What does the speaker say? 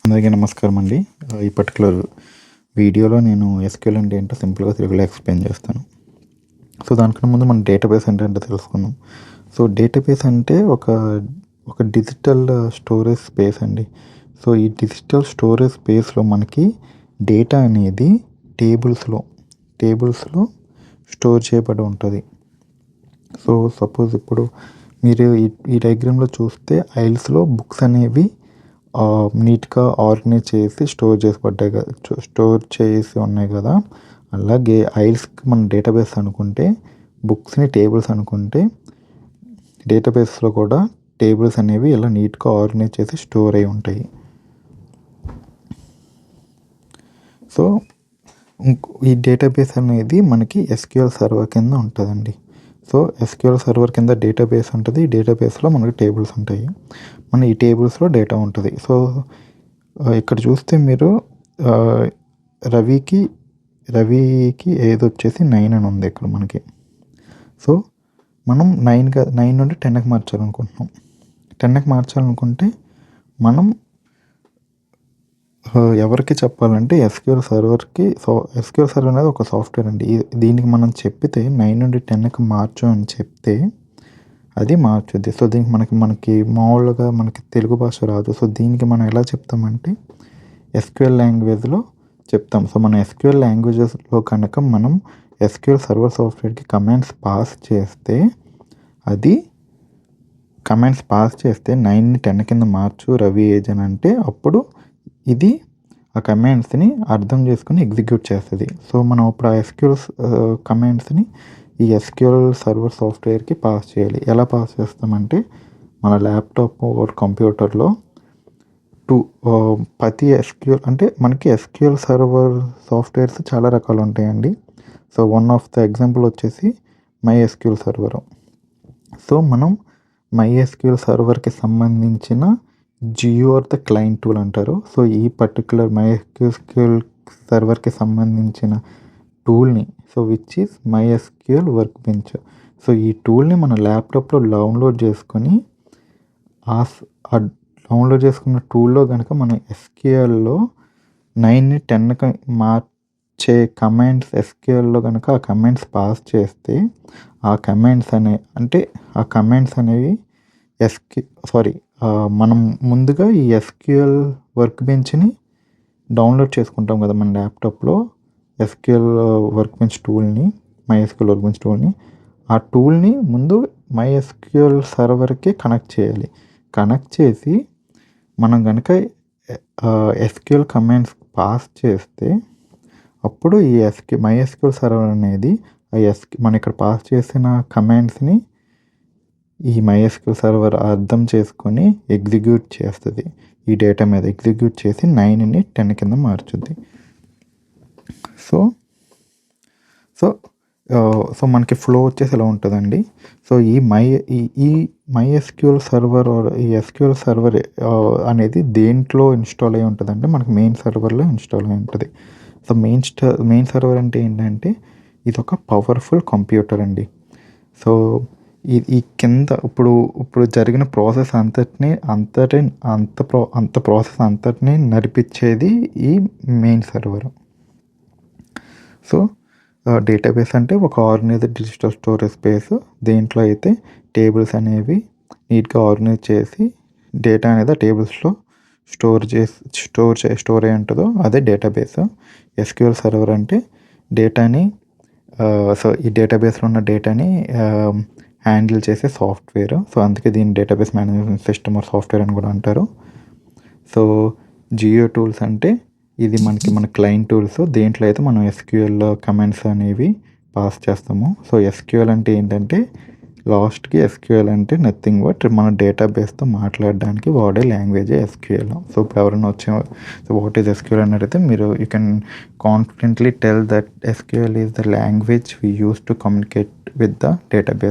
అందరికీ నమస్కారం అండి. ఈ పర్టిక్యులర్ వీడియోలో నేను ఎస్‌క్యూఎల్ అంటే ఏంటో సింపుల్‌గా తెలుగులో ఎక్స్‌ప్లెయిన్ చేస్తాను. సో, దానికన్నా ముందు మనం డేటాబేస్ అంటే ఏంటో తెలుసుకుందాం. సో, డేటాబేస్ అంటే ఒక డిజిటల్ స్టోరేజ్ స్పేస్ అండి. సో, ఈ డిజిటల్ స్టోరేజ్ స్పేస్‌లో మనకి డేటా అనేది టేబుల్స్‌లో స్టోర్ చేయబడి ఉంటది. సో, సపోజ్ ఇప్పుడు మీరు ఈ డయాగ్రామ్‌లో చూస్తే ఐల్స్‌లో బుక్స్ అనేవి నీట్‌గా ఆర్గనైజ్ చేసి స్టోర్ చేసి ఉన్నాయి కదా! అలాగే ఐల్స్‌కి మనం డేటాబేస్ అనుకుంటే, బుక్స్‌ని టేబుల్స్ అనుకుంటే, డేటాబేస్‌లో కూడా టేబుల్స్ అనేవి ఇలా నీట్‌గా ఆర్గనైజ్ చేసి స్టోర్ అయ్యి ఉంటాయి. సో, ఈ డేటాబేస్ అనేది మనకి ఎస్‌క్యూఎల్ సర్వర్ కింద ఉంటదండి. సో, ఎస్‌క్యూఎల్ సర్వర్ కింద డేటాబేస్ ఉంటది. ఈ డేటాబేస్‌లో మనకి టేబుల్స్ ఉంటాయి. ఈ టేబుల్స్‌లో డేటా ఉంటది. సో, ఇక్కడ చూస్తే మీరు ఆహ్, రవికి ఏజ్ వచ్చేసి 9 అని ఉంది ఇక్కడ మనకి. సో, మనం 9 నుండి 10కి మార్చాలనుకుంటున్నాం. 10కి మార్చాలనుకుంటే మనం ఎవరికి చెప్పాలంటే ఎస్‌క్యూఎల్ సర్వర్ అనేది ఒక సాఫ్ట్‌వేర్ అండి. దీనికి మనం చెప్పితే 9 నుండి 10కి మార్చు అని చెప్తే అది మార్చుద్ది. సో, దీనికి మనకి మామూలుగా మనకి తెలుగు భాష రాదు. సో, దీనికి మనం ఎలా చెప్తామంటే ఎస్‌క్యూఎల్ లాంగ్వేజ్‌లో చెప్తాం. సో, మన ఎస్‌క్యూఎల్ లాంగ్వేజెస్‌లో కనుక మనం ఎస్‌క్యూఎల్ సర్వర్ సాఫ్ట్‌వేర్‌కి కమాండ్స్ పాస్ చేస్తే అది కమాండ్స్ పాస్ చేస్తే 9ని 10 కింద మార్చు రవి ఏజ్ అని అంటే అప్పుడు ఇది ఆ కమాండ్స్‌ని అర్థం చేసుకొని ఎగ్జిక్యూట్ చేస్తది. సో, మనం ఇప్పుడు ఆ ఎస్‌క్యూఎల్ కమాండ్స్‌ని ఈ ఎస్‌క్యూఎల్ సర్వర్ సాఫ్ట్‌వేర్‌కి పాస్ చేయాలి. ఎలా పాస్ చేస్తామంటే మన ల్యాప్‌టాప్ ఆర్ కంప్యూటర్‌లో ప్రతి ఎస్‌క్యూఎల్ అంటే మనకి ఎస్‌క్యూఎల్ సర్వర్ సాఫ్ట్‌వేర్స్ చాలా రకాలు ఉంటాయండి. So, one of the example వచ్చేసి మైఎస్‌క్యూఎల్ సర్వర్. సో, మనం మైఎస్‌క్యూఎల్ సర్వర్‌కి సంబంధించిన GUI or the client tool అంటారు. సో, ఈ పర్టిక్యులర్ మైఎస్‌క్యూఎల్ సర్వర్‌కి సంబంధించిన టూల్‌ని which is MySQL Workbench. So, ఈ టూల్‌ని మన ల్యాప్‌టాప్‌లో డౌన్లోడ్ చేసుకొని డౌన్లోడ్ చేసుకున్న టూల్‌లో గనక మనం ఎస్‌క్యూఎల్‌లో 9ని 10కి మార్చే కమాండ్స్ ఎస్‌క్యూఎల్‌లో గనక ఆ కమాండ్స్ పాస్ చేస్తే ఆ కమాండ్స్ అనేవి మనం ముందుగా ఈ ఎస్‌క్యూఎల్ వర్క్ బెంచ్‌ని డౌన్లోడ్ చేసుకుంటాం కదా మన ల్యాప్‌టాప్‌లో ఎస్‌క్యూఎల్ వర్క్ బెంచ్ టూల్‌ని, మైఎస్‌క్యూఎల్ వర్క్ బెంచ్ టూల్‌ని. ఆ టూల్‌ని ముందు మైఎస్‌క్యూఎల్ సర్వర్‌కి కనెక్ట్ చేయాలి. కనెక్ట్ చేసి మనం గనక ఎస్‌క్యూఎల్ కమాండ్స్ పాస్ చేస్తే అప్పుడు ఈ మైఎస్‌క్యూఎల్ సర్వర్ అనేది మనం ఇక్కడ పాస్ చేసిన కమాండ్స్‌ని ఈ మైఎస్‌క్యూఎల్ సర్వర్ అర్థం చేసుకొని ఎగ్జిక్యూట్ చేస్తది. ఈ డేటా మీద ఎగ్జిక్యూట్ చేసి 9ని 10 కింద మార్చుద్ది. సో, మనకి ఫ్లో వచ్చేసి ఇలా ఉంటదండి. సో, ఈ మైఎస్‌క్యూఎల్ సర్వర్ ఈ ఎస్‌క్యూఎల్ సర్వర్ అనేది దేంట్లో ఇన్‌స్టాల్ అయ్యి ఉంటదంటే మనకి మెయిన్ సర్వర్‌లో ఇన్‌స్టాల్ అయ్యి ఉంటది. సో, మెయిన్ సర్వర్ అంటే ఏంటంటే ఇదొక పవర్‌ఫుల్ కంప్యూటర్ అండి. సో, ఈ కింద ఇప్పుడు జరిగిన ప్రాసెస్ అంత ప్రాసెస్ అంతటిని నడిపించేది ఈ మెయిన్ సర్వర్. సో, డేటాబేస్ అంటే ఒక ఆర్గనైజ్డ్ డిజిటల్ స్టోరేజ్ స్పేస్. దేంట్లో అయితే టేబుల్స్ అనేవి నీట్‌గా ఆర్గనైజ్ చేసి డేటా అనేది ఆ టేబుల్స్‌లో స్టోర్ అయ్యి ఉంటదో అదే డేటాబేస్. ఎస్‌క్యూఎల్ సర్వర్ అంటే డేటాని ఈ డేటాబేస్‌లో ఉన్న డేటాని హ్యాండిల్ చేసే సాఫ్ట్‌వేర్. సో, అందుకే దీన్ని database management system or software అని కూడా అంటారు. సో, జియో టూల్స్ అంటే ఇది మన క్లయింట్ టూల్స్. దేంట్లో అయితే మనం ఎస్‌క్యూఎల్ కమాండ్స్ అనేవి పాస్ చేస్తాము. సో, ఎస్‌క్యూఎల్ అంటే ఏంటంటే లాస్ట్‌కి ఎస్‌క్యూఎల్ అంటే నథింగ్ బట్ మన డేటాబేస్‌తో మాట్లాడడానికి వాడే లాంగ్వేజే ఎస్‌క్యూఎల్. సో, ఇప్పుడు ఎవరైనా సో, వాట్ ఈస్ ఎస్‌క్యూఎల్ అని అడిగితే you can confidently tell that SQL is the language we use to communicate with the database.